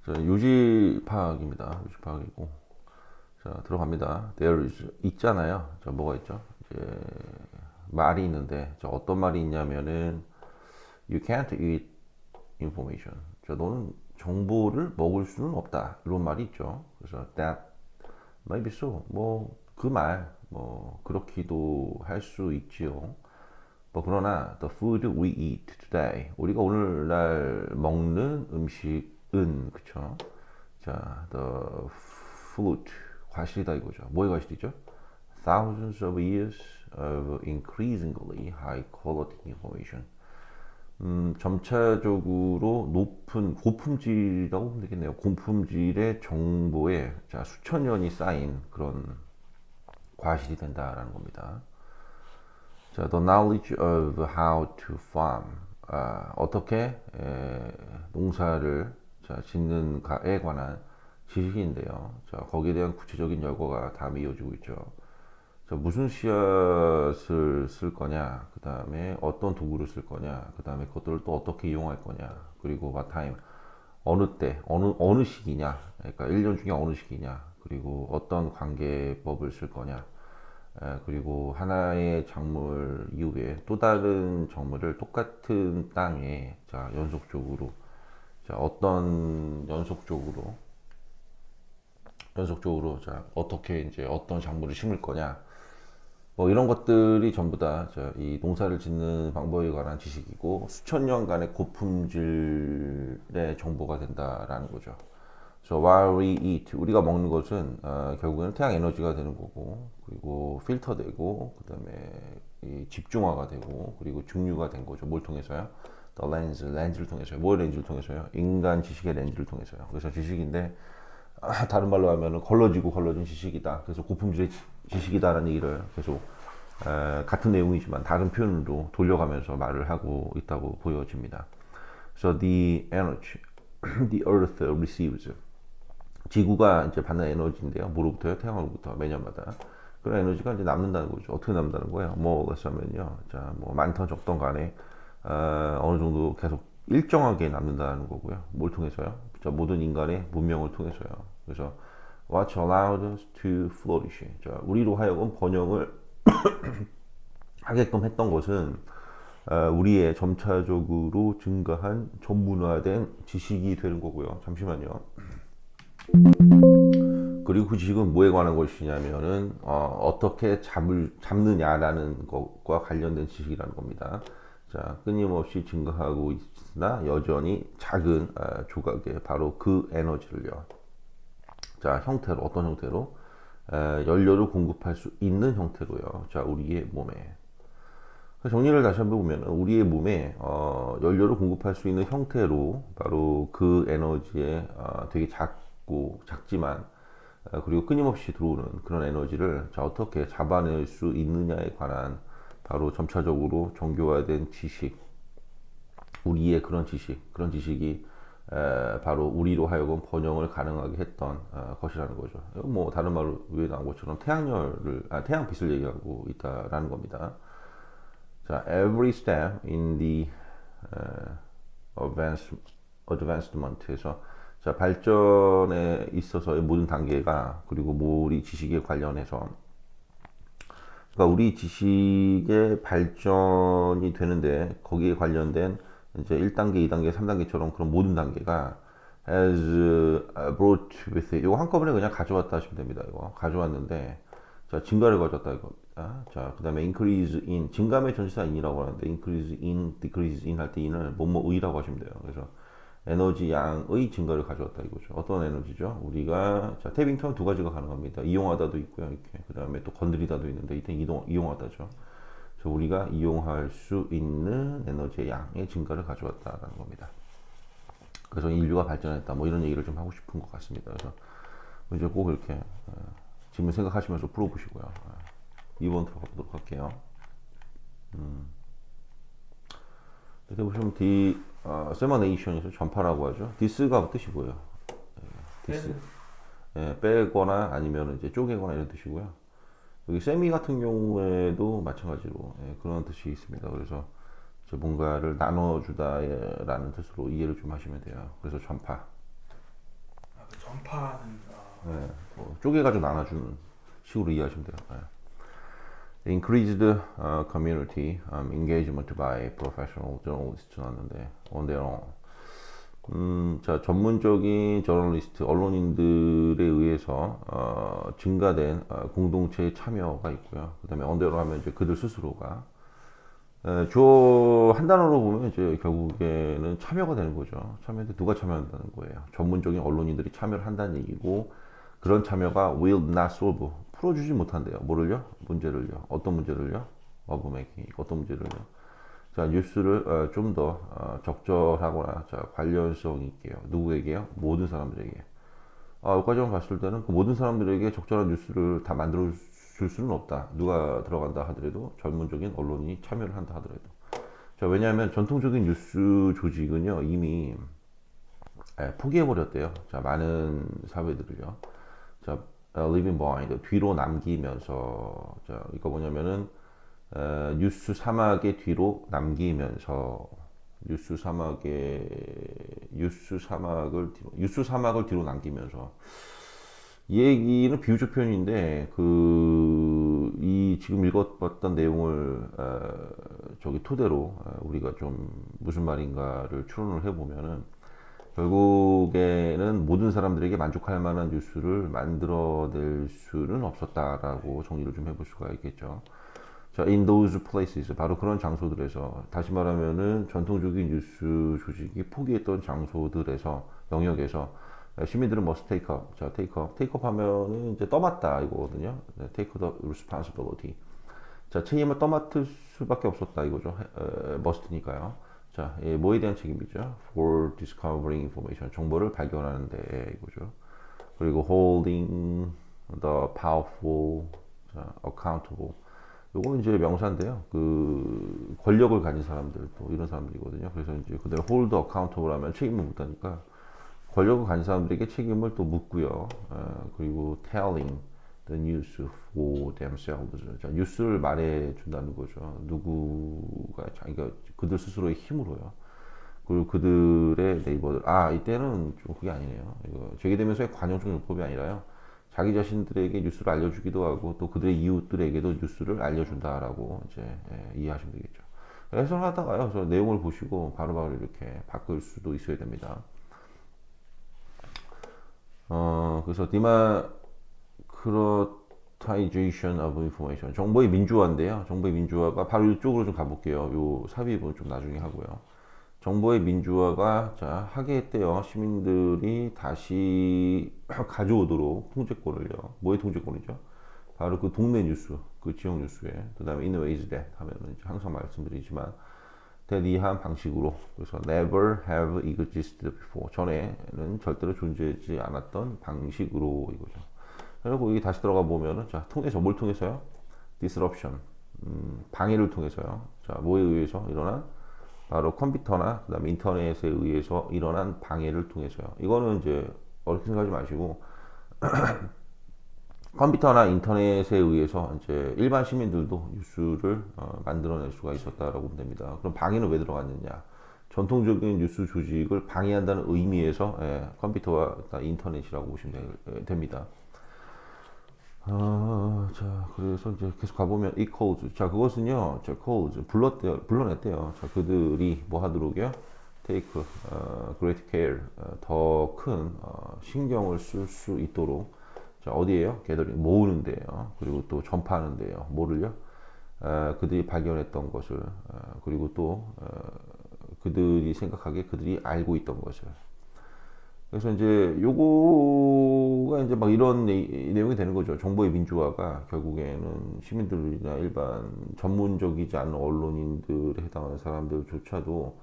자, 유지 파악입니다. 유지 파악이고. 자, 들어갑니다. There is 있잖아요. 자, 뭐가 있죠? 이제 말이 있는데, 자, 어떤 말이 있냐면은 You can't eat information. 자, 너는 정보를 먹을 수는 없다. 이런 말이 있죠. 그래서 that may be so. 뭐 그 말, 뭐 그렇기도 할 수 있지요. 뭐 그러나 the food we eat today, 우리가 오늘날 먹는 음식은 그쵸? 자, the fruit 과실이다 이거죠. 뭐의 과실이죠? Thousands of years of increasingly high quality information. 점차적으로 높은 고품질이라고 보면 되겠네요. 고품질의 정보에 자, 수천 년이 쌓인 그런 과실이 된다라는 겁니다. 자, the knowledge of how to farm. 어떻게 농사를 자, 짓는가에 관한 지식인데요. 자, 거기에 대한 구체적인 열거가 다음에 이어지고 있죠. 자, 무슨 씨앗을 쓸 거냐, 그 다음에 어떤 도구를 쓸 거냐, 그 다음에 그것들을 또 어떻게 이용할 거냐, 그리고 what time, 어느 때, 어느 시기냐, 그러니까 1년 중에 어느 시기냐, 그리고 어떤 관계법을 쓸 거냐, 그리고 하나의 작물 이후에 또 다른 작물을 똑같은 땅에 자, 연속적으로 자, 어떤 연속적으로 자, 어떻게 이제 어떤 작물을 심을 거냐 뭐 이런 것들이 전부 다 이 농사를 짓는 방법에 관한 지식이고 수천 년간의 고품질의 정보가 된다라는 거죠. So while we eat, 우리가 먹는 것은 결국에는 태양 에너지가 되는 거고, 그리고 필터되고, 그다음에 집중화가 되고, 그리고 증류가 된 거죠. 뭘 통해서요? The lens, 렌즈를 통해서요. 뭘 렌즈를 통해서요? 인간 지식의 렌즈를 통해서요. 그래서 지식인데 다른 말로 하면은 걸러진 지식이다. 그래서 고품질의 지식이다라는 얘기를 계속 같은 내용이지만 다른 표현으로 돌려가면서 말을 하고 있다고 보여집니다. So the energy the earth receives. 지구가 이제 받는 에너지인데요. 뭐로부터요? 태양으로부터 매년마다. 그런 에너지가 이제 남는다는 거죠. 어떻게 남는다는 거예요? 뭐, 그렇다면요. 자, 뭐, 많던 적던 간에, 어느 정도 계속 일정하게 남는다는 거고요. 뭘 통해서요? 자, 모든 인간의 문명을 통해서요. 그래서, what allowed us to flourish. 자, 우리로 하여금 번영을 하게끔 했던 것은, 우리의 점차적으로 증가한 전문화된 지식이 되는 거고요. 잠시만요. 그리고 그 지식은 뭐에 관한 것이냐면은 떻게 잡느냐라는 것과 관련된 지식이라는 겁니다. 자, 끊임없이 증가하고 있으나 여전히 작은 조각의 바로 그 에너지를요. 자, 형태로 어떤 형태로 연료를 공급할 수 있는 형태로요. 자, 우리의 몸에 정리를 다시 한번 보면 우리의 몸에 연료를 공급할 수 있는 형태로 바로 그 에너지에 되게 작지만 그리고 끊임없이 들어오는 그런 에너지를 자, 어떻게 잡아낼 수 있느냐에 관한 바로 점차적으로 정교화된 지식, 우리의 그런 지식이 바로 우리로 하여금 번영을 가능하게 했던 것이라는 거죠. 뭐 다른 말로 위에 나온 것처럼 태양빛을 얘기하고 있다라는 겁니다. 자, every step in the advancement에서 자, 발전에 있어서의 모든 단계가 그리고 우리 지식에 관련해서 그러니까 우리 지식의 발전이 되는데 거기에 관련된 이제 1단계, 2단계, 3단계처럼 그런 모든 단계가 has brought with it. 이거 한꺼번에 그냥 가져왔다 하시면 됩니다. 이거 가져왔는데 자, 증가를 가져왔다 이겁니다. 자, 그다음에 increase in 증감의 전치사 in이라고 하는데 increase in, decrease in 할 때 in을 뭐뭐의라고 하시면 돼요. 그래서 에너지 양의 증가를 가져왔다 이거죠. 어떤 에너지죠? 우리가 자, 탭 두 가지가 가능합니다. 이용하다도 있고요. 이렇게. 그다음에 또 건드리다도 있는데 이때 이용하다죠. 그래서 우리가 이용할 수 있는 에너지의 양의 증가를 가져왔다라는 겁니다. 그래서 인류가 발전했다. 뭐 이런 얘기를 좀 하고 싶은 것 같습니다. 그래서 이제 꼭 이렇게 질문 생각하시면서 풀어보시고요. 2번 들어가 보도록 할게요. 이렇게 보시면 세머네이션에서 전파라고 하죠. 디스가 뜻이 뭐예요? 디스. 예, 빼거나 아니면 이제 쪼개거나 이런 뜻이고요. 여기 세미 같은 경우에도 마찬가지로 그런 뜻이 있습니다. 그래서 뭔가를 나눠주다라는 뜻으로 이해를 좀 하시면 돼요. 그래서 전파. 전파하는 예, 뭐 쪼개가지고 나눠주는 식으로 이해하시면 돼요. 예. Increased community engagement by professional journalists 나왔는데 on their own. 자, 전문적인 저널리스트, 언론인들에 의해서 증가된 공동체의 참여가 있고요. 그다음에 언대로 하면 이제 그들 스스로가 주어 한 단어로 보면 이제 결국에는 참여가 되는 거죠. 참여인데 누가 참여한다는 거예요. 전문적인 언론인들이 참여를 한다는 얘기고 그런 참여가 will not solve 풀어주지 못한대요. 뭐를요? 문제를요. 어떤 문제를요? 어브메이킹 어떤 문제를요? 자, 뉴스를 좀 더 적절하거나 자, 관련성 있게요. 누구에게요? 모든 사람들에게. 여기까지만 봤을 때는 그 모든 사람들에게 적절한 뉴스를 다 만들어 줄 수는 없다. 누가 들어간다 하더라도 전문적인 언론이 참여를 한다 하더라도. 자, 왜냐하면 전통적인 뉴스 조직은요 이미 포기해버렸대요. 자, 많은 사회들을요. 자, leaving behind 뒤로 남기면서 자, 이거 뭐냐면은 뉴스 사막의 뒤로 남기면서 뉴스 사막을 뒤로 남기면서 이 얘기는 비유적 표현인데 이 지금 읽어봤던 내용을 저기 토대로 우리가 좀 무슨 말인가를 추론을 해보면은 결국에는 모든 사람들에게 만족할 만한 뉴스를 만들어낼 수는 없었다라고 정리를 좀 해볼 수가 있겠죠. 자, in those places 바로 그런 장소들에서 다시 말하면은 전통적인 뉴스 조직이 포기했던 장소들에서 영역에서 시민들은 must take up. 자, take up 하면은 이제 떠맡다 이거거든요. take the responsibility. 자, 책임을 떠맡을 수밖에 없었다 이거죠. must니까요. 자, 뭐에 대한 책임이죠? For discovering information. 정보를 발견하는데 이거죠. 그리고 holding the powerful 자, accountable. 요거는 이제 명사인데요. 그 권력을 가진 사람들 또 이런 사람들이거든요. 그래서 이제 그대로 hold accountable 하면 책임을 묻다니까 권력을 가진 사람들에게 책임을 또 묻고요. 그리고 telling the news for themselves. 자, 뉴스를 말해준다는 거죠. 누구가 자기가 그들 스스로의 힘으로요. 그리고 그들의 네이버들. 이때는 좀 그게 아니네요. 이거 제기되면서의 관용적 율법이 아니라요. 자기 자신들에게 뉴스를 알려주기도 하고 또 그들의 이웃들에게도 뉴스를 알려준다라고 이제 이해하시면 되겠죠. 해석을 하다가요. 저 내용을 보시고 바로바로 이렇게 바꿀 수도 있어야 됩니다. 그래서 democratization of information 정보의 민주화인데요. 정보의 민주화가 바로 이쪽으로 좀 가볼게요. 요 삽입은 좀 나중에 하고요. 정보의 민주화가 자, 하게 했대요. 시민들이 다시 가져오도록 통제권을요. 뭐의 통제권이죠? 바로 그 동네 뉴스, 그 지역 뉴스에 그 다음에 in ways that 하면은 항상 말씀드리지만 대리한 방식으로 그래서 never have existed before 전에는 절대로 존재하지 않았던 방식으로 이거죠. 그리고 여기 다시 들어가 보면은 자 통해서 뭘 통해서요? disruption 방해를 통해서요. 자 뭐에 의해서 일어난 바로 컴퓨터나 그다음에 인터넷에 의해서 일어난 방해를 통해서요. 이거는 이제 어렵게 생각하지 마시고 컴퓨터나 인터넷에 의해서 이제 일반 시민들도 뉴스를 만들어낼 수가 있었다라고 보면 됩니다. 그럼 방해는 왜 들어갔느냐? 전통적인 뉴스 조직을 방해한다는 의미에서 컴퓨터와 인터넷이라고 보시면 됩니다. 자, 그래서 이제 계속 가보면 equals. 자, 그것은요, 자, calls 불러냈대요. 자, 그들이 뭐 하도록요? take great care, 더 큰 신경을 쓸 수 있도록. 자, 어디에요? 걔들이 모으는데요. 그리고 또 전파하는데요. 뭐를요? 그들이 발견했던 것을, 그리고 또 그들이 생각하기에 그들이 알고 있던 것을. 그래서 이제 요거가 이제 막 이런 내용이 되는 거죠. 정보의 민주화가 결국에는 시민들이나 일반 전문적이지 않은 언론인들에 해당하는 사람들조차도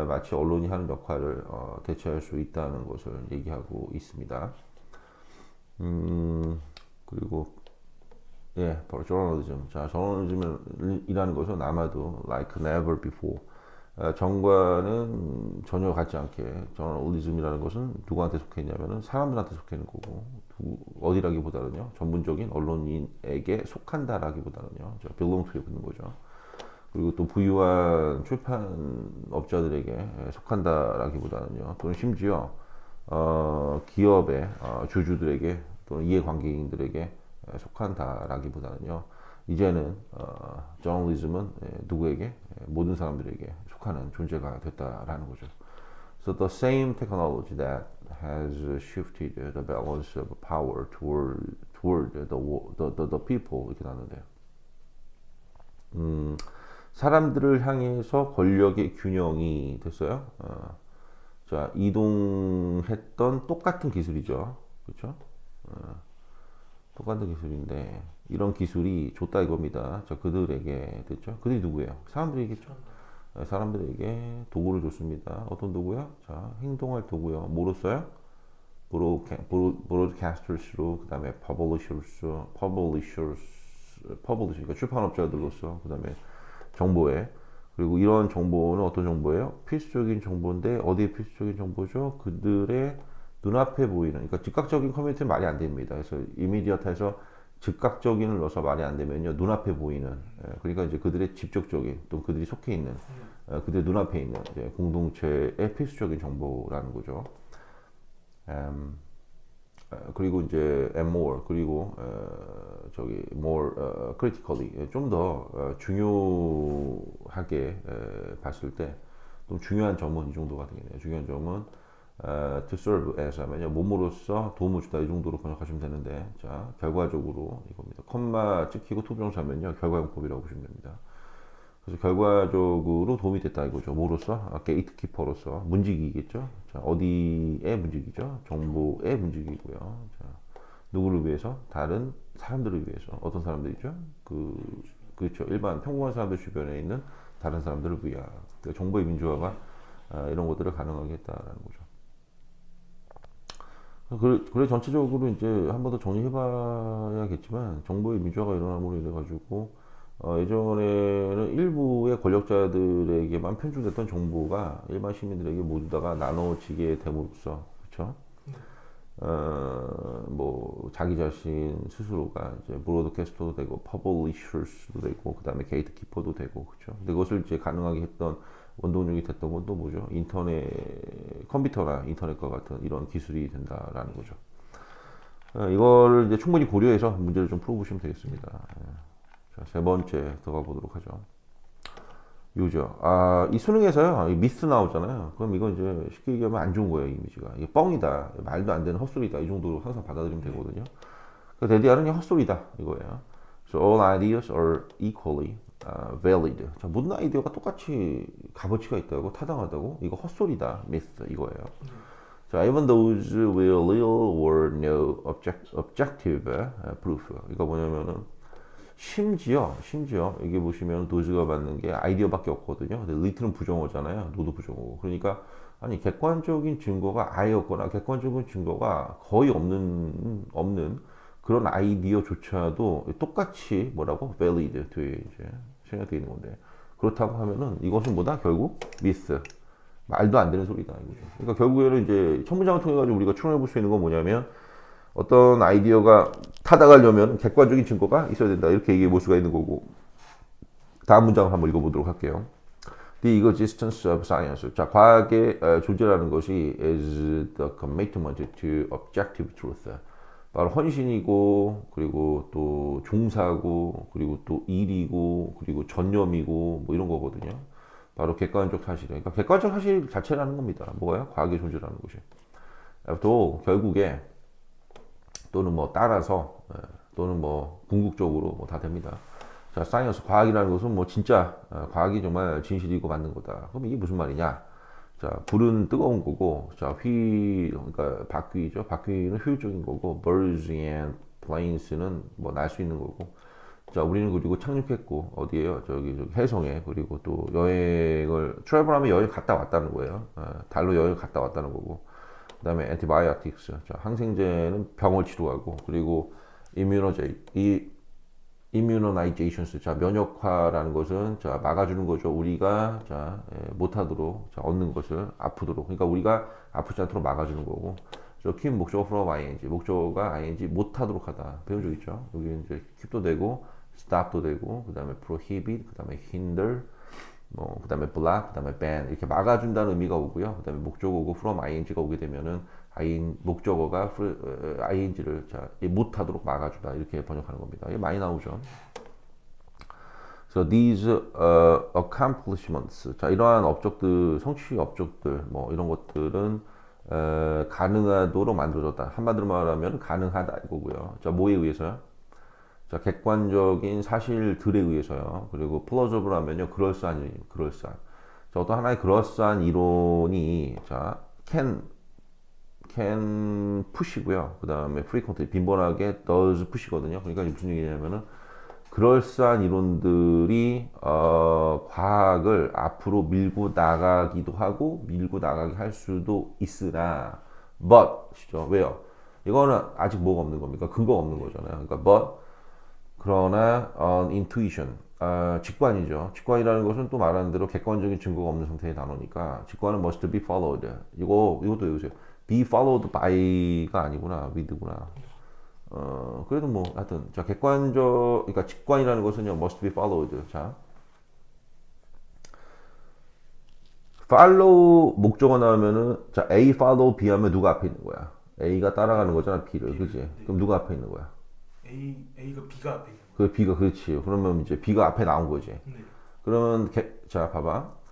마치 언론이 하는 역할을 대체할 수 있다는 것을 얘기하고 있습니다. 그리고 바로 저널리즘. 자, 저널리즘이라는 것은 아마도 like never before. 전과는 전혀 같지 않게 저널리즘이라는 것은 누구한테 속해 있냐면은 사람들한테 속해 있는 거고 어디라기보다는요 전문적인 언론인에게 속한다라기보다는요 belong to에 붙는 거죠. 그리고 또 부유한 출판업자들에게 속한다라기보다는요 또는 심지어 기업의 주주들에게 또는 이해관계인들에게 속한다라기보다는요. 이제는 저널리즘은 누구에게 모든 사람들에게 속하는 존재가 됐다라는 거죠. So the same technology that has shifted the balance of power toward the people 이렇게 나누는데요. 사람들을 향해서 권력의 균형이 됐어요. 자, 이동했던 똑같은 기술이죠. 그렇죠? 똑같은 기술인데 이런 기술이 줬다 이겁니다. 자, 그들에게 됐죠? 그들이 누구예요? 사람들이겠죠. 사람들에게 도구를 줬습니다. 어떤 도구요? 자, 행동할 도구요. 뭐로 써요? 브로드캐스터스로, 그 다음에 퍼블리셔, 그러니까 출판업자들로서, 그 다음에 정보에. 그리고 이런 정보는 어떤 정보예요? 필수적인 정보인데 어디에 필수적인 정보죠? 그들의 눈앞에 보이는, 그러니까 즉각적인 커뮤니티는 말이 안 됩니다. 그래서 이미디어트에서 즉각적인을 넣어서 말이 안 되면요, 눈앞에 보이는, 그러니까 이제 그들의 직접적인 또 그들이 속해 있는, 그들의 눈앞에 있는 공동체의 필수적인 정보라는 거죠. 그리고 이제 and more, 그리고 저기 more critically, 좀 더 중요하게 봤을 때 좀 중요한 점은 이 정도가 되겠네요. 중요한 점은 to serve as 하면요, 몸으로써 도움을 주다 이 정도로 번역하시면 되는데, 자, 결과적으로 이겁니다. 콤마 찍히고 투부정사면요, 결과용법이라고 보시면 됩니다. 그래서 결과적으로 도움이 됐다 이거죠. 뭐로서? 게이트키퍼로서 문지기겠죠. 자, 어디에 문지기죠? 정보의 문지기고요. 자, 누구를 위해서? 다른 사람들을 위해서. 어떤 사람들이죠? 그렇죠. 일반 평범한 사람들 주변에 있는 다른 사람들을 위한. 그러니까 정보의 민주화가 이런 것들을 가능하게 했다라는 거죠. 그래 전체적으로 이제 한 번 더 정리해봐야겠지만 정보의 민주화가 일어남으로 인해 가지고 예전에는 일부의 권력자들에게만 편중됐던 정보가 일반 시민들에게 모두 다가 나눠지게 됨으로써, 그렇죠? 뭐 자기 자신 스스로가 이제 브로드캐스터도 되고 퍼블리셔스도 되고 그다음에 게이트키퍼도 되고, 그렇죠? 근데 그것을 이제 가능하게 했던 원동력이 됐던 건 또 뭐죠? 인터넷, 컴퓨터나 인터넷과 같은 이런 기술이 된다라는 거죠. 이거를 이제 충분히 고려해서 문제를 좀 풀어보시면 되겠습니다. 자, 세 번째 들어가 보도록 하죠. 요죠. 이 수능에서요, 이 미스 나오잖아요. 그럼 이건 이제 쉽게 얘기하면 안 좋은 거예요, 이미지가. 이게 뻥이다, 말도 안 되는 헛소리다, 이 정도로 항상 받아들이면 되거든요. 그 데디아는 헛소리다, 이거예요. So all ideas are equally valid. 자, 모든 아이디어가 똑같이 값어치가 있다고, 타당하다고, 이거 헛소리다, 미스, 이거예요. 자, even those with little or no objective proof. 이거 뭐냐면은, 심지어 여기 보시면 도즈가 받는 게 아이디어밖에 없거든요. 근데 리틀은 부정어잖아요. 노도 부정어고. 그러니까 아니 객관적인 증거가 아예 없거나 객관적인 증거가 거의 없는 그런 아이디어조차도 똑같이 뭐라고 valid 뒤에 이제 생각되어 있는 건데, 그렇다고 하면은 이것은 뭐다? 결국 미스, 말도 안 되는 소리다 이거죠. 그러니까 결국에는 이제 첫 문장을 통해 가지고 우리가 추론해 볼 수 있는 건 뭐냐면, 어떤 아이디어가 타당하려면 객관적인 증거가 있어야 된다, 이렇게 얘기해 볼 수가 있는 거고. 다음 문장을 한번 읽어보도록 할게요. The existence of science. 자, 과학의 존재라는 것이 is the commitment to objective truth. 바로 헌신이고, 그리고 또 종사고, 그리고 또 일이고, 그리고 전념이고, 뭐 이런 거거든요. 바로 객관적 사실이에요. 그러니까 객관적 사실 자체라는 겁니다. 뭐가요? 과학의 존재라는 것이. 또 결국에 또는 뭐 따라서, 또는 뭐 궁극적으로 뭐 다 됩니다. 자, 사이언스, 과학이라는 것은 뭐 진짜 과학이 정말 진실이고 맞는 거다. 그럼 이게 무슨 말이냐? 자, 불은 뜨거운 거고, 자, 그러니까 바퀴죠. 바퀴는 효율적인 거고, birds and planes는 뭐 날 수 있는 거고. 자, 우리는 그리고 착륙했고, 어디에요? 저기 해성에. 그리고 또 트래블하면 여행 갔다 왔다는 거예요. 달로 여행 갔다 왔다는 거고. 그 다음에 antibiotics, 자, 항생제는 병을 치료하고, 그리고 immunizations, 자, 면역화라는 것은 자, 막아주는 거죠. 우리가 자, 못하도록, 자, 얻는 것을 아프도록. 그러니까 우리가 아프지 않도록 막아주는 거고. 저 keep 목적어 from ing, 목적어가 ing 못하도록 하다. 배운 적 있죠? 여기 이제 keep도 되고, stop도 되고, 그 다음에 prohibit, 그 다음에 hinder, 그 다음에 block, 그 다음에 ban, 이렇게 막아준다는 의미가 오고요. 그 다음에 목적어고 from ing가 오게 되면은 목적어가 ing를 못하도록 막아주다 이렇게 번역하는 겁니다. 이게 많이 나오죠. So these accomplishments, 자 이러한 업적들, 성취 업적들, 뭐 이런 것들은 가능하도록 만들어졌다. 한마디로 말하면 가능하다 이거고요. 자 뭐에 의해서요? 자 객관적인 사실들에 의해서요. 그리고 plausible 하면요 그럴싸한. 자 어떤 하나의 그럴싸한 이론이 자 can push이고요. 그 다음에 frequently 빈번하게 does push거든요. 그러니까 무슨 얘기냐면은 그럴싸한 이론들이 과학을 앞으로 밀고 나가기도 하고 밀고 나가게 할 수도 있으나 but이죠. 왜요? 이거는 아직 뭐가 없는 겁니까? 근거가 없는 거잖아요. 그러니까 but 그러나 intuition 직관이죠. 직관이라는 것은 또 말하는 대로 객관적인 증거가 없는 상태의 단어니까 직관은 must be followed. 이것도 외우세요. be followed by가 아니구나 with구나. 그래도 뭐 하여튼 자 그러니까 직관이라는 것은요 must be followed. 자 follow 목적어 나오면은 자 A follow B 하면 누가 앞에 있는 거야? A가 따라가는 거잖아 B를, 그지? 네. 그럼 누가 앞에 있는 거야? A가 B가 앞에 있는 그 B가 그렇지. 그러면 이제 B가 앞에 나온 거지. 네. 그러면 자 봐봐.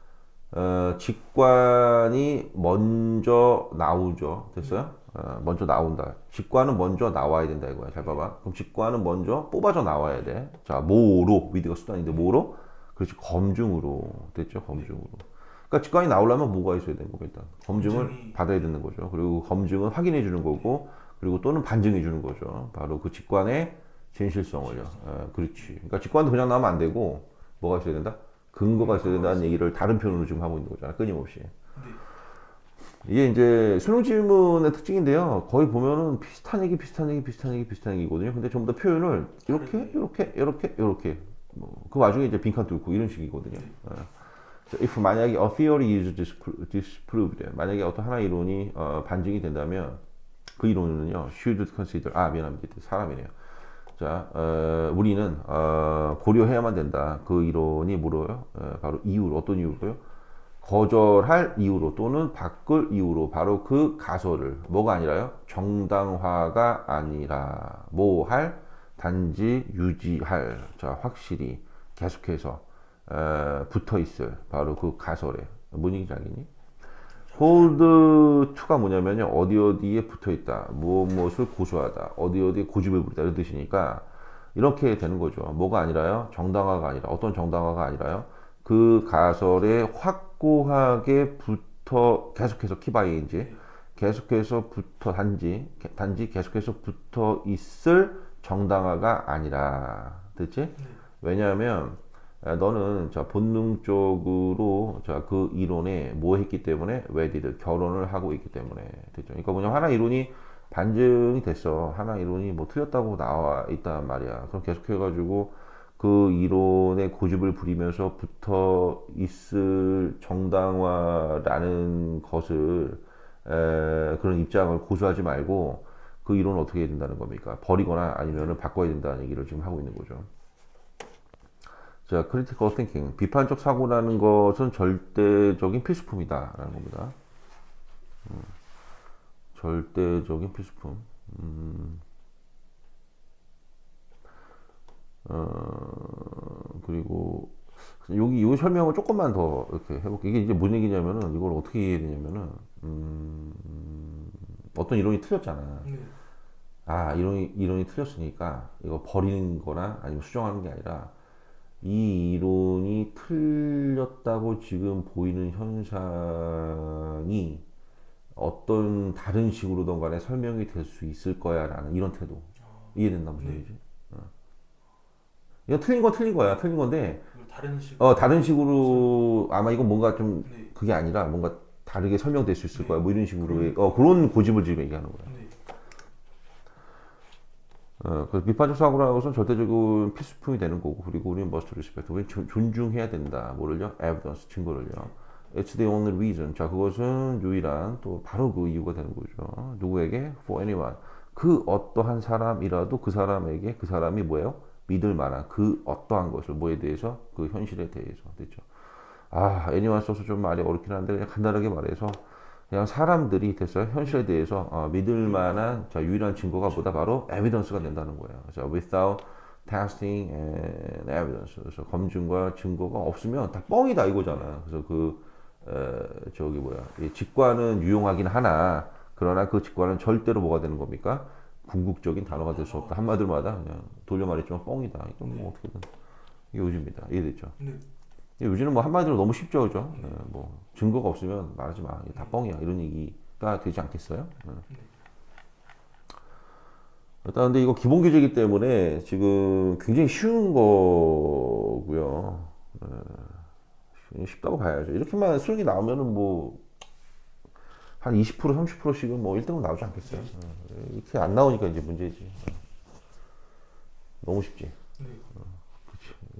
직관이 먼저 나오죠. 됐어요? 먼저 나온다. 직관은 먼저 나와야 된다 이거야. 잘 봐봐. 그럼 직관은 먼저 뽑아져 나와야 돼. 자, 뭐로? 위드가 수단인데 뭐로? 그렇지. 검증으로. 됐죠? 검증으로. 그러니까 직관이 나오려면 뭐가 있어야 되는 거고 일단 검증을 받아야 되는 거죠. 그리고 검증은 확인해 주는 거고 그리고 또는 반증해 주는 거죠. 바로 그 직관의 진실성을요. 그렇지. 그러니까 직관도 그냥 나오면 안 되고 뭐가 있어야 된다? 근거가 있어야 된다는 얘기를 다른 표현으로 지금 하고 있는 거잖아. 끊임없이. 이게 이제 수능 질문의 특징인데요. 거의 보면은 비슷한 얘기거든요. 근데 전부 다 표현을 이렇게 그 와중에 이제 빈칸 뚫고 이런 식이거든요. if 만약에 a theory is disproved, 만약에 어떤 하나의 이론이 반증이 된다면 그 이론은요 should consider 미안합니다. 사람이네요. 자, 우리는 고려해야만 된다. 그 이론이 뭐로요? 바로 이유로 어떤 이유로요? 거절할 이유로 또는 바꿀 이유로 바로 그 가설을 뭐가 아니라요? 정당화가 아니라 뭐할 단지 유지할 자 확실히 계속해서 붙어 있을 바로 그 가설에 뭔 얘기인지 알겠니? hold to가 뭐냐면요 어디에 붙어 있다 무엇을 고수하다 어디에 고집을 부리다 이런 뜻이니까 이렇게 되는 거죠. 뭐가 아니라요 정당화가 아니라 어떤 정당화가 아니라요 그 가설에 확고하게 붙어 계속해서 키바이인지 계속해서 붙어 단지 계속해서 붙어 있을 정당화가 아니라 됐지? 왜냐하면 너는 자 본능적으로 자 그 이론에 뭐 했기 때문에 wedded 결혼을 하고 있기 때문에 됐죠. 그러니까 뭐냐 하나 이론이 반증이 됐어. 하나 이론이 뭐 틀렸다고 나와 있단 말이야. 그럼 계속해가지고 그 이론에 고집을 부리면서 붙어 있을 정당화라는 것을 그런 입장을 고수하지 말고 그 이론을 어떻게 해야 된다는 겁니까? 버리거나 아니면은 바꿔야 된다는 얘기를 지금 하고 있는 거죠. 자, critical thinking. 비판적 사고라는 것은 절대적인 필수품이다라는 겁니다. 절대적인 필수품. 그리고 여기 이 설명을 조금만 더 이렇게 해볼게요. 이게 이제 뭔 얘기냐면은 이걸 어떻게 이해해야 되냐면은 어떤 이론이 틀렸잖아. 이론이 틀렸으니까 이거 버리는 거나 아니면 수정하는 게 아니라 이 이론이 틀렸다고 지금 보이는 현상이 어떤 다른 식으로든 간에 설명이 될 수 있을 거야 라는 이런 태도. 이해된다 무슨 얘기지? 이거 틀린 건 틀린 거야. 틀린 건데 다른 식으로 아마 이건 뭔가 좀 그게 아니라 뭔가 다르게 설명될 수 있을 거야. 뭐 이런 식으로 그런 고집을 지금 얘기하는 거야. 그래서 비판적 사고라는 것은 절대적인 필수품이 되는 거고, 그리고 우리는 must respect, 우리는 존중해야 된다. 뭐를요? evidence, 증거를요. It's the only reason. 자, 그것은 유일한 또 바로 그 이유가 되는 거죠. 누구에게? For anyone. 그 어떠한 사람이라도 그 사람에게 그 사람이 뭐예요? 믿을 만한 그 어떠한 것을 뭐에 대해서 그 현실에 대해서 됐죠. anyone 써서 좀 말이 어렵긴 한데 그냥 간단하게 말해서 그냥 사람들이 됐어요. 현실에 대해서 믿을 만한 자, 유일한 증거가 뭐다? 바로 에비던스가 된다는 거예요. 그래서 without testing and evidence. 그래서 검증과 증거가 없으면 다 뻥이다 이거잖아. 그래서 저기 뭐야. 이 직관은 유용하긴 하나 그러나 그 직관은 절대로 뭐가 되는 겁니까? 궁극적인 단어가 될 수 없다. 한마디로마다 그냥 돌려 말했지만 뻥이다. 이건 뭐 어떻게든 이게 요지입니다. 이해됐죠? 네. 요즘은 뭐 한마디로 너무 쉽죠, 그죠? 뭐 증거가 없으면 말하지 마, 이게 다 뻥이야 이런 얘기가 되지 않겠어요? 일단 근데 이거 기본 규제이기 때문에 지금 굉장히 쉬운 거고요. 쉽다고 봐야죠. 이렇게만 수능이 나오면은 뭐 한 20% 30%씩은 뭐 1등은 나오지 않겠어요? 이렇게 안 나오니까 이제 문제지. 너무 쉽지. 네.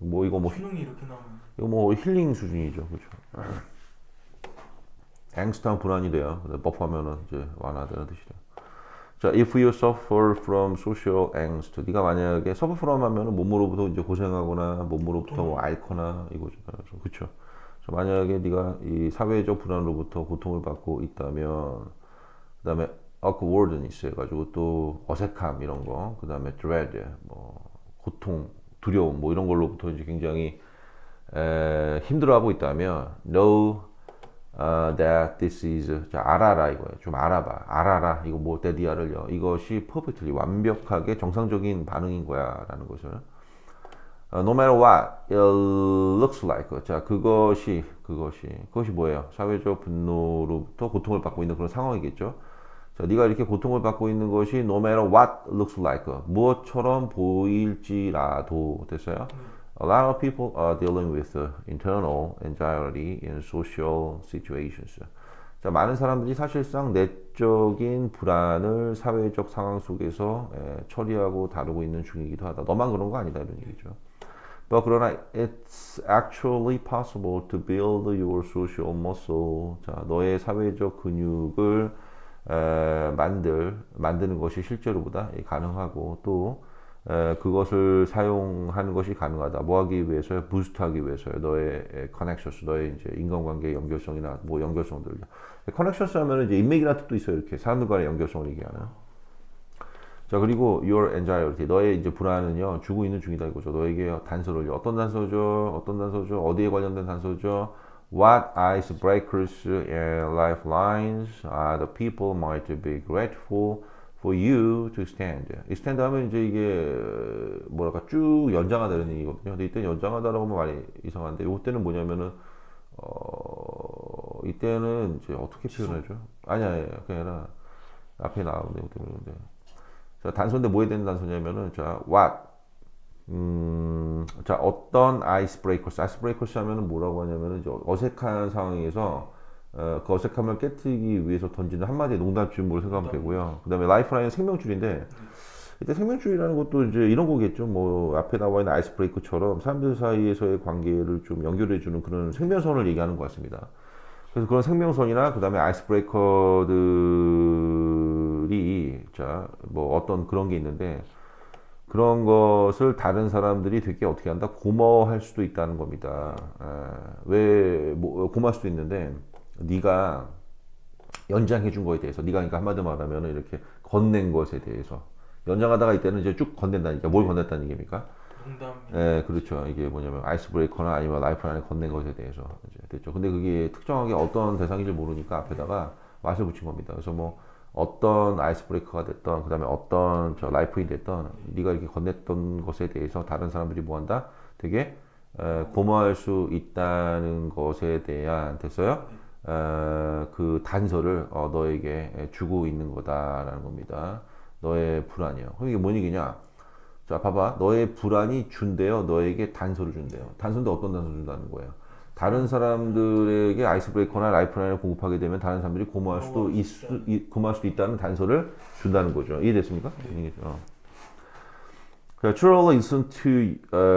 뭐 이거 뭐 수능이 이렇게 나오면 이거 뭐 힐링 수준이죠, 그렇죠? 앵스트한 불안이 돼요. 버프하면은 이제 완화되는 뜻이래요. 자, if you suffer from social angst, 네가 만약에 suffer from 하면은 몸으로부터 이제 고생하거나 몸으로부터 뭐 앓거나 이거죠. 그렇죠. 만약에 네가 이 사회적 불안으로부터 고통을 받고 있다면, 그다음에 awkwardness 해가지고 또 어색함 이런 거, 그다음에 dread 뭐 고통, 두려움 뭐 이런 걸로부터 이제 굉장히 힘들어하고 있다면 know that this is 자, 알아라 이거예요. 좀 알아봐. 알아라. 이거 뭐 데디아를요. 이것이 perfectly 완벽하게 정상적인 반응인 거야라는 것을 no matter what it looks like. 자, 그것이 뭐예요? 사회적 분노로부터 고통을 받고 있는 그런 상황이겠죠. 자, 네가 이렇게 고통을 받고 있는 것이 no matter what looks like. 무엇처럼 보일지라도 됐어요? A lot of people are dealing with internal anxiety in social situations. 자, 많은 사람들이 사실상 내적인 불안을 사회적 상황 속에서 처리하고 다루고 있는 중이기도 하다. 너만 그런 거 아니다 이런 얘기죠. 그러나 it's actually possible to build your social muscle. 자, 너의 사회적 근육을 만드는 것이 실제로보다 가능하고 또 그것을 사용하는 것이 가능하다. 뭐 하기 위해서요? 부스트하기 위해서요. 너의 커넥션스, 너의 이제 인간관계 연결성이나 뭐 연결성들. 커넥션스 하면은 이제 인맥이라는 뜻도 있어요. 이렇게 사람들 간의 연결성을 얘기하는. 자, 그리고 your anxiety, 너의 이제 불안은요, 주고 있는 중이다 이거죠. 너에게 단서를요. 어떤 단서죠? 어떤 단서죠? 어디에 관련된 단서죠? What icebreakers and lifelines are the people might be grateful for you to stand. extend 하면 이제 이게 뭐랄까 쭉 연장하다는 얘기거든요. 근데 이때 연장하다라고 하면 많이 이상한데 이때는 뭐냐면은 이때는 이제 어떻게 표현하죠? 아니야, 그게 아니라 앞에 나오는 내용 때문에. 자, 단서인데 뭐에 대한 단서냐면은 자, what 자, 어떤 아이스브레이커스 하면은 뭐라고 하냐면은 이제 어색한 상황에서 그 어색함을 깨뜨리기 위해서 던지는 한마디의 농담줄로 생각하면 되고요. 그 다음에 라이프라인은 생명줄인데, 이때 생명줄이라는 것도 이제 이런 거겠죠. 뭐, 앞에 나와 있는 아이스브레이커처럼 사람들 사이에서의 관계를 좀 연결해주는 그런 생명선을 얘기하는 것 같습니다. 그래서 그런 생명선이나 그 다음에 아이스브레이커들이, 자, 뭐 어떤 그런 게 있는데, 그런 것을 다른 사람들이 되게 어떻게 한다? 고마워할 수도 있다는 겁니다. 고마울 수도 있는데, 네가 연장해 준 거에 대해서 네가 그러니까 한마디로 말하면 이렇게 건넨 것에 대해서 연장하다가 이때는 이제 쭉 건넨다니까 뭘 건넸다는 얘기입니까? 농담. 그렇죠. 이게 뭐냐면 아이스브레이커나 아니면 라이프라인에 건넨 것에 대해서 이제 됐죠. 근데 그게 특정하게 어떤 대상인지 모르니까 앞에다가 맛을 붙인 겁니다. 그래서 뭐 어떤 아이스브레이커가 됐던 그다음에 어떤 저 라이프인 됐던 네가 이렇게 건넸던 것에 대해서 다른 사람들이 뭐한다? 되게 고마워할 수 있다는 것에 대한 됐어요? 그 단서를 너에게 주고 있는 거다라는 겁니다. 너의 불안이요. 그럼 이게 뭔 얘기냐? 자, 봐봐. 너의 불안이 준대요. 너에게 단서를 준대요. 단서인데 어떤 단서 준다는 거예요? 다른 사람들에게 아이스브레이커나 라이프라인을 공급하게 되면 다른 사람들이 고마워할 수도 있다는 단서를 준다는 거죠. 이해됐습니까? 네. Truly listen to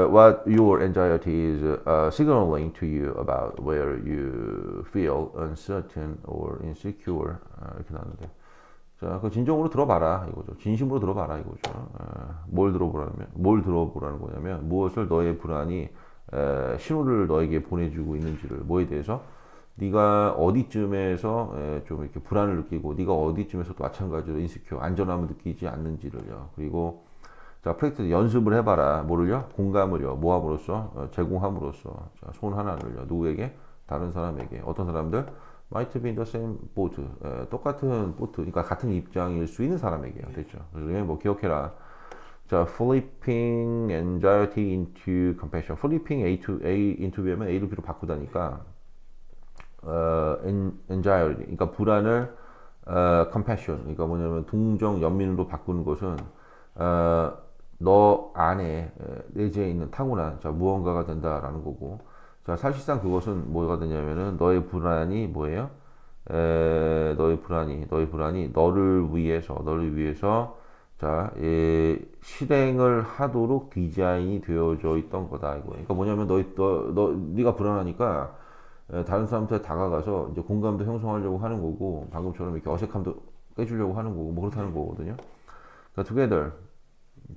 what your anxiety is signaling to you about where you feel uncertain or insecure. 이렇게 나왔는데. 자, 그 진정으로 들어봐라 이거죠. 진심으로 들어봐라 이거죠. 뭘 들어보라는 거냐면 무엇을 너의 불안이 신호를 너에게 보내주고 있는지를 뭐에 대해서 네가 어디쯤에서 좀 이렇게 불안을 느끼고 네가 어디쯤에서도 마찬가지로 인시큐어 안전함을 느끼지 않는지를요. 그리고 자 프랙티스 연습을 해봐라. 뭐를요? 공감을요. 모함으로써 제공함으로써 자, 손 하나를요. 누구에게? 다른 사람에게. 어떤 사람들? Might be in the same boat. 똑같은 보트, 그러니까 같은 입장일 수 있는 사람에게요. 됐죠? 그래서 뭐 기억해라. 자, flipping anxiety into compassion. flipping A to A into B면 A로 B로 바꾸다니까 anxiety, 그러니까 불안을 compassion, 그러니까 뭐냐면 동정, 연민으로 바꾸는 것은 너 안에 내재해 있는 타고난 자, 무언가가 된다라는 거고, 자, 사실상 그것은 뭐가 되냐면은 너의 불안이 뭐예요? 너의 불안이 너를 위해서 자, 실행을 하도록 디자인이 되어져 있던 거다 이거. 그러니까 뭐냐면 네가 불안하니까 다른 사람한테 다가가서 이제 공감도 형성하려고 하는 거고, 방금처럼 이렇게 어색함도 깨주려고 하는 거고, 뭐 그렇다는 거거든요. 그러니까 together,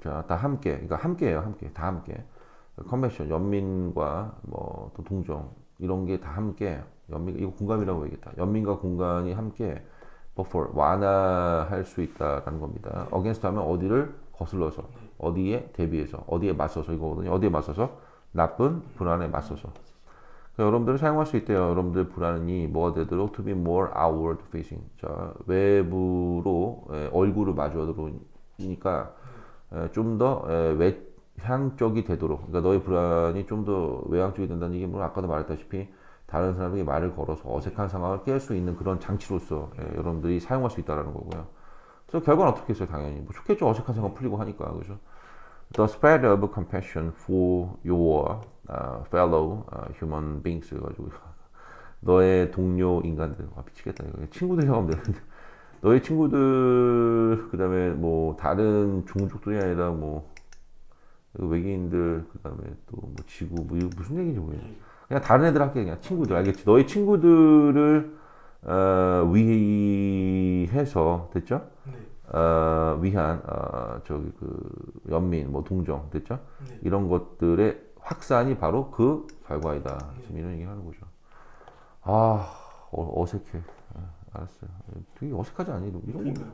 자, 다 함께, 그러니까 함께예요, 함께, 다 함께. 컴패션, 연민과 뭐 또 동정 이런 게 다 함께, 연민 이거 공감이라고 얘기했다. 연민과 공감이 함께 buffer 완화할 수 있다라는 겁니다. against 하면 어디를 거슬러서, 어디에 대비해서, 어디에 맞서서 이거거든요. 어디에 맞서서 나쁜 불안에 맞서서. 여러분들은 사용할 수 있대요. 여러분들 불안이 뭐가 되도록 to be more outward facing. 자, 외부로 얼굴을 마주하도록이니까 좀 더 외향적이 되도록. 그러니까 너의 불안이 좀 더 외향적이 된다는 얘기는 뭐 아까도 말했다시피 다른 사람에게 말을 걸어서 어색한 상황을 깰 수 있는 그런 장치로서 여러분들이 사용할 수 있다는 거고요. 그래서 결과는 어떻게 했어요? 당연히 뭐 좋겠죠. 어색한 상황 풀리고 하니까 그죠? The spread of compassion for your fellow human beings 가지고 너의 동료 인간들 미치겠다 이거 친구들이라고 하면 되는데 너의 친구들 그다음에 뭐 다른 종족들이 아니라 뭐 외계인들 그다음에 또 뭐 지구 뭐 이거 무슨 얘기인지 모르겠네. 그냥 다른 애들한테 그냥 친구들 알겠지? 너의 친구들을 위해서 됐죠? 네. 위한 저기 그 연민 뭐 동정 됐죠? 네. 이런 것들의 확산이 바로 그 결과이다. 지금 이런 얘기를 하는 거죠. 아 어색해. 알았어요. 되게 어색하지 않니? 이런 거 그러니까요.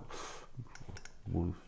모르겠어.